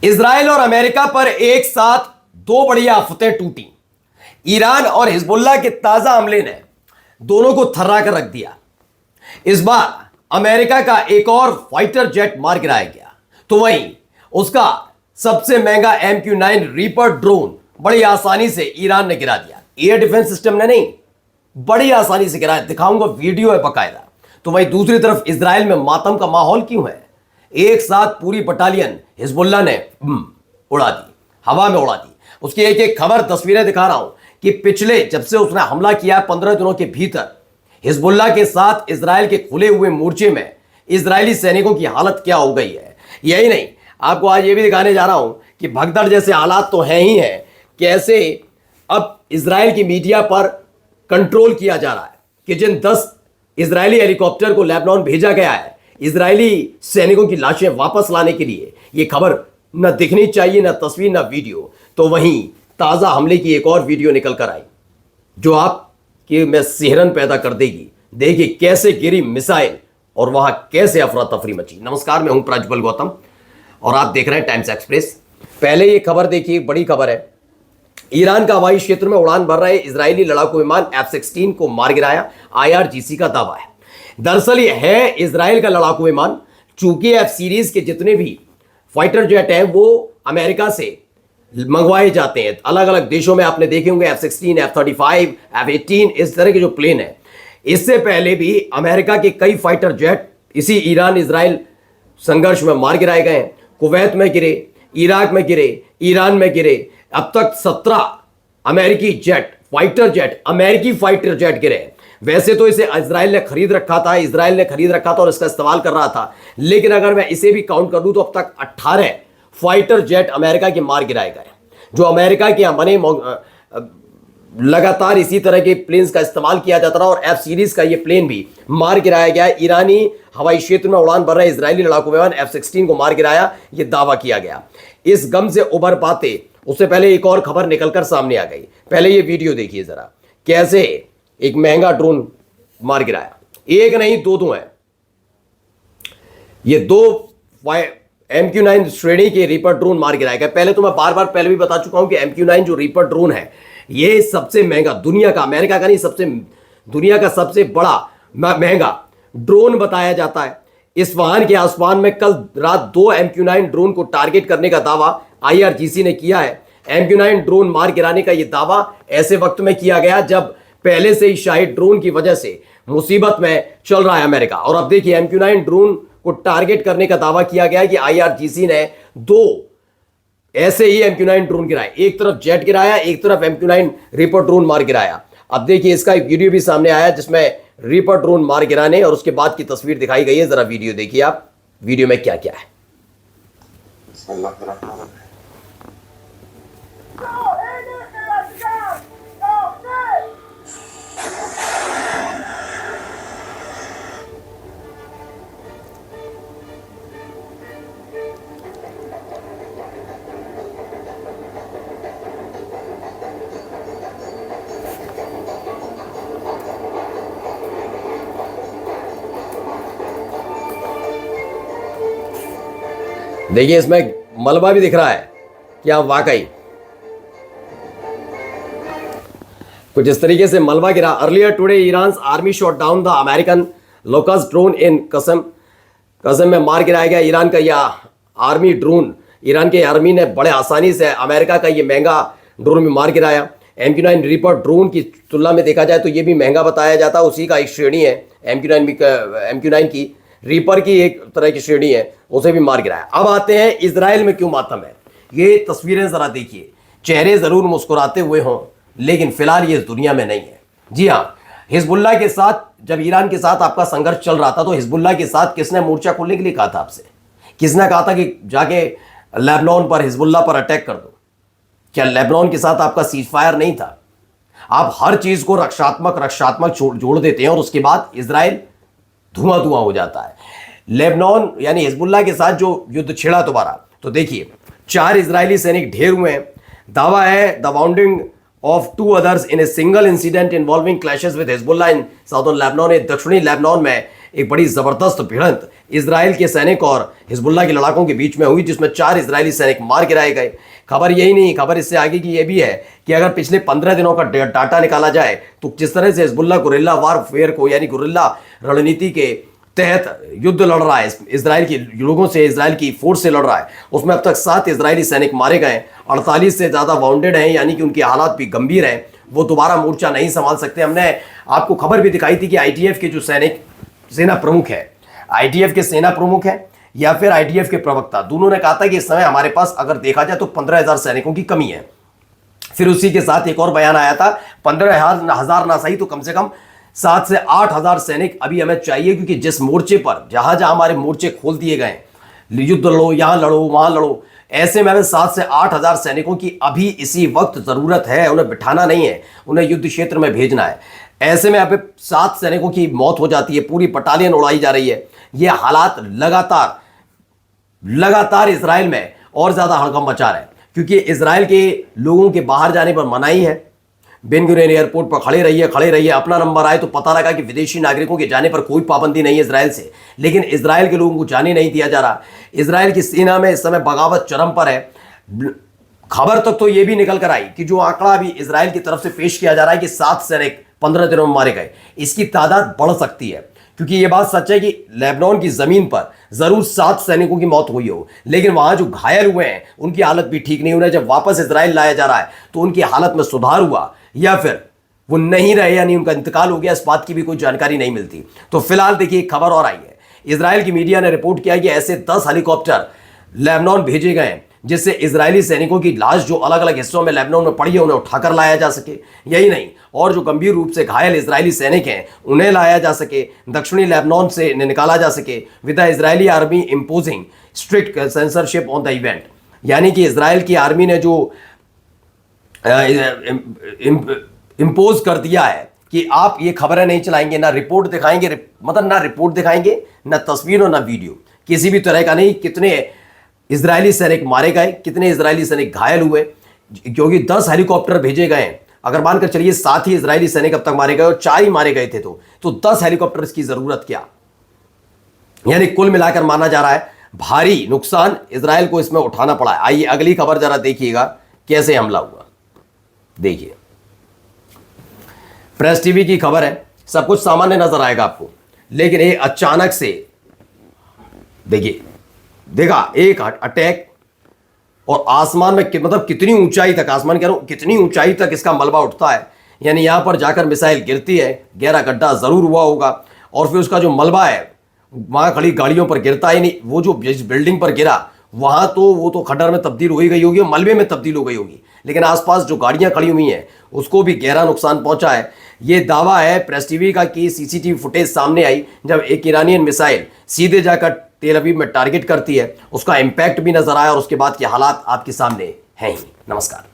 Israel और America पर एक साथ दो बड़ी आफतें टूटी। ईरान और हिजबुल्लाह के ताजा हमले ने दोनों को थर्रा कर रख दिया। इस बार अमेरिका का एक और फाइटर जेट मार गिराया गया, तो वहीं उसका सबसे महंगा MQ-9 रीपर ड्रोन बड़ी आसानी से ईरान ने गिरा दिया। एयर डिफेंस सिस्टम ने नहीं, बड़ी आसानी से गिराया। दिखाऊंगा, वीडियो है बकायदा। तो वहीं दूसरी तरफ इजराइल में मातम का माहौल क्यों है? एक साथ पूरी बटालियन हिजबुल्लाह ने उड़ा दी, हवा में उड़ा दी। उसकी एक एक खबर, तस्वीरें दिखा रहा हूं कि पिछले जब से उसने हमला किया 15 दिनों के भीतर हिजबुल्लाह के साथ इजराइल के खुले हुए मोर्चे में इजरायली सैनिकों की हालत क्या हो गई है। यही नहीं, आपको आज ये भी दिखाने जा रहा हूं कि भगदड़ जैसे हालात तो हैं ही हैं, कैसे अब इजराइल की मीडिया पर कंट्रोल किया जा रहा है कि जिन 10 इजरायली हेलीकॉप्टर को लेबनान भेजा गया है इजरायली सैनिकों की लाशें वापस लाने के लिए, यह खबर न दिखनी चाहिए, न तस्वीर, न वीडियो। तो वहीं ताजा हमले की एक और वीडियो निकल कर आई जो आपके में सिहरन पैदा कर देगी। देखिए कैसे गिरी मिसाइल और वहां कैसे अफरा तफरी मची। नमस्कार, मैं हूं प्रज्वल गौतम और आप देख रहे हैं टाइम्स एक्सप्रेस। पहले ये खबर देखिए, बड़ी खबर है। ईरान का हवाई क्षेत्र में उड़ान भर रहे इजरायली लड़ाकू विमान F-16 को मार गिराया, IRGC का दावा है। दरअसल यह है इजराइल का लड़ाकू विमान। चूंकि F सीरीज के जितने भी फाइटर जेट हैं वो अमेरिका से मंगवाए जाते हैं। अलग अलग देशों में आपने देखे होंगे F-16, F-35, F-18, इस तरह के जो प्लेन है। इससे पहले भी अमेरिका के कई फाइटर जेट इसी ईरान इजराइल संघर्ष में मार गिराए गए हैं। कुवैत में गिरे, इराक में गिरे, ईरान में गिरे। अब तक 17 अमेरिकी जेट, फाइटर जेट, अमेरिकी फाइटर जेट गिरे। वैसे तो इसे इजराइल ने खरीद रखा था, और इसका इस्तेमाल कर रहा था। लेकिन अगर मैं इसे भी काउंट कर दूं तो अब तक 18 फाइटर जेट अमेरिका के मार गिराए गए, जो अमेरिका के यहां बने। लगातार इसी तरह के प्लेन्स का इस्तेमाल किया जाता रहा और F सीरीज का ये प्लेन भी मार गिराया गया। ईरानी हवाई क्षेत्र में उड़ान भर रहे इजरायली लड़ाकू विमान F-16 को मार गिराया, ये दावा किया गया। इस गम से उभर पाते उससे पहले एक और खबर निकलकर सामने आ गई। पहले ये वीडियो देखिए जरा, कैसे एक महंगा ड्रोन मार गिराया। एक नहीं, दो हैं। ये 2 MQ-9 श्रेणी के रीपर ड्रोन मार गिराए गए। पहले तो मैं बार बार पहले भी बता चुका हूं कि MQ-9 जो रीपर ड्रोन है, ये सबसे महंगा, दुनिया का, अमेरिका का नहीं, दुनिया का सबसे बड़ा महंगा ड्रोन बताया जाता है। इस वाहन के आसमान में कल रात 2 MQ-9 ड्रोन को टारगेट करने का दावा IRGC ने किया है। MQ-9 ड्रोन मार गिराने का यह दावा ऐसे वक्त में किया गया जब पहले से ही शाहिद ड्रोन की वजह से मुसीबत में चल रहा है अमेरिका। और अब देखिए MQ-9 ड्रोन को टारगेट करने का दावा किया गया कि IRGC ने 2 ऐसे ही MQ-9 ड्रोन गिराए। एक तरफ जेट गिराया, एक तरफ MQ-9 रीपर ड्रोन मार गिराया। अब देखिए इसका एक वीडियो भी सामने आया जिसमें रीपर ड्रोन मार गिराने और उसके बाद की तस्वीर दिखाई गई है। जरा वीडियो देखिए आप, वीडियो में क्या क्या है। देखिए इसमें मलबा भी दिख रहा है क्या, वाकई कुछ इस तरीके से मलबा गिरा। Earlier today Iran army shot down the American LUCAS drone इन कसम में मार गिराया गया। ईरान का यह आर्मी ड्रोन, ईरान के आर्मी ने बड़े आसानी से अमेरिका का ये महंगा ड्रोन भी मार गिराया। MQ-9 रीपर ड्रोन की तुलना में देखा जाए तो ये भी महंगा बताया जाता है, उसी का एक श्रेणी है। MQ-9 की रीपर की एक तरह की श्रेणी है, उसे भी मार गिराया। अब आते हैं इजराइल में क्यों मातम है। ये तस्वीरें जरा देखिए, चेहरे जरूर मुस्कुराते हुए हों लेकिन फिलहाल ये इस दुनिया में नहीं है। जी हाँ, हिजबुल्लाह के साथ जब ईरान के साथ आपका संघर्ष चल रहा था तो हिजबुल्लाह के साथ किसने मोर्चा खोलने के लिए कहा था आपसे? किसने कहा था कि जाके लेबनान पर, हिजबुल्लाह पर अटैक कर दो? क्या लेबनान के साथ आपका सीज फायर नहीं था? आप हर चीज को रक्षात्मक जोड़ देते हैं और उसके बाद इजराइल धुआं हो जाता है। लेबनान यानी हिजबुल्लाह के साथ जो युद्ध छिड़ा दोबारा, तो देखिए 4 इजरायली सैनिक ढेर हुए हैं। दावा है the wounding of two others in a single incident involving clashes with Hezbollah in southern Lebanon। दक्षिणी लेबनान में एक बड़ी जबरदस्त भिड़ंत इजराइल के सैनिक और हिजबुल्लाह के लड़ाकों के बीच में हुई, जिसमें 4 इजरायली सैनिक मार गिराए गए। खबर यही नहीं, खबर इससे आगे की यह भी है कि अगर पिछले 15 दिनों का डाटा निकाला जाए तो जिस तरह से हिजबुल्लाह गुरिल्ला वारफेयर को यानी गुरिल्ला रणनीति के तहत युद्ध लड़ रहा है, इजराइल के लोगों से, इजराइल की फोर्स से लड़ रहा है, उसमें अब तक 7 इजरायली सैनिक मारे गए, 48 से ज्यादा वाउंडेड हैं, यानी कि उनकी हालात भी गंभीर हैं, वो दोबारा मोर्चा नहीं संभाल सकते। हमने आपको खबर भी दिखाई थी कि आईटीएफ के जो सेना प्रमुख है, आईटीएफ के सेना प्रमुख है या फिर आईटीएफ के प्रवक्ता, दोनों ने कहा था कि इस समय हमारे पास अगर देखा जाए तो 15,000 सैनिकों की कमी है। फिर उसी के साथ एक और बयान आया था, 15,000 ना सही तो कम से कम 7 से 8,000 सैनिक अभी हमें चाहिए, क्योंकि जिस मोर्चे पर जहां जहां हमारे मोर्चे खोल दिए गए, युद्ध लड़ो, यहां लड़ो, वहां लड़ो, ऐसे में हमें 7 से 8,000 सैनिकों की अभी इसी वक्त जरूरत है। उन्हें बिठाना नहीं है, उन्हें युद्ध क्षेत्र में भेजना है। ऐसे में अब 7 सैनिकों की मौत हो जाती है, पूरी बटालियन उड़ाई जा रही है। यह हालात लगातार इजराइल में और ज्यादा हड़कंप मचा रहे हैं, क्योंकि इजराइल के लोगों के बाहर जाने पर मनाही है। बेन गुरियन एयरपोर्ट पर खड़े रहिए, अपना नंबर आए तो पता लगा कि विदेशी नागरिकों के जाने पर कोई पाबंदी नहीं है इजराइल से, लेकिन इजराइल के लोगों को जाने नहीं दिया जा रहा। इजराइल की सेना में इस समय बगावत चरम पर है। खबर तक तो यह भी निकल कर आई कि जो आंकड़ा अभी इजराइल की तरफ से पेश किया जा रहा है कि 7 सैनिक 15 दिनों में मारे गए, इसकी तादाद बढ़ सकती है, क्योंकि यह बात सच है कि लेबनान की जमीन पर जरूर 7 सैनिकों की मौत हुई हो, लेकिन वहां जो घायल हुए हैं उनकी हालत भी ठीक नहीं। उन्हें जब वापस इजराइल लाया जा रहा है तो उनकी हालत में सुधार हुआ या फिर वो नहीं रहे, यानी उनका इंतकाल हो गया, इस बात की भी कोई जानकारी नहीं मिलती। तो फिलहाल देखिए खबर और आई है, इजराइल की मीडिया ने रिपोर्ट किया कि ऐसे 10 हेलीकॉप्टर लेबनान भेजे गए हैं, जिससे इजरायली सैनिकों की लाश जो अलग अलग हिस्सों में लेबनान में पड़ी है उन्हें उठाकर लाया जा सके। यही नहीं, और जो गंभीर रूप से घायल इजरायली सैनिक हैं उन्हें लाया जा सके, दक्षिणी लेबनान से निकाला जा सके, with the Israeli army imposing strict censorship on the event. यानी कि इजराइल की आर्मी ने जो इम्पोज कर दिया है कि आप ये खबरें नहीं चलाएंगे, ना रिपोर्ट दिखाएंगे, मतलब ना रिपोर्ट दिखाएंगे, ना तस्वीर और ना वीडियो, किसी भी तरह का नहीं। कितने इजरायली सैनिक मारे गए, कितने इजरायली सैनिक घायल हुए, क्योंकि 10 हेलीकॉप्टर भेजे गए हैं। अगर मानकर चलिए 7 ही इजरायली सैनिक अब तक मारे गए और 4 ही मारे गए थे, तो 10 हेलीकॉप्टर की जरूरत क्या। यानी कुल मिलाकर माना जा रहा है भारी नुकसान इजराइल को इसमें उठाना पड़ा है। आइए अगली खबर जरा देखिएगा कैसे हमला हुआ। देखिए प्रेस टीवी की खबर है, सब कुछ सामान्य नजर आएगा आपको, लेकिन ये अचानक से देखिए, देखा एक अटैक और आसमान में मतलब कितनी ऊंचाई तक, आसमान कह रहा हूं कितनी ऊंचाई तक इसका मलबा उठता है। यानी यहां पर जाकर मिसाइल गिरती है, गहरा गड्ढा जरूर हुआ होगा, और फिर उसका जो मलबा है वहां खड़ी गाड़ियों पर गिरता ही नहीं, वो जो बिल्डिंग पर गिरा वहां तो वो तो खड्डर में तब्दील हो ही गई होगी, मलबे में तब्दील हो गई होगी, लेकिन आसपास जो गाड़ियां खड़ी हुई हैं उसको भी गहरा नुकसान पहुंचा है। ये दावा है प्रेस टीवी का कि सीसीटीवी फुटेज सामने आई जब एक ईरानियन मिसाइल सीधे जाकर तेल अवीव में टारगेट करती है, उसका इंपैक्ट भी नजर आया और उसके बाद के हालात आपके सामने हैं ही। नमस्कार।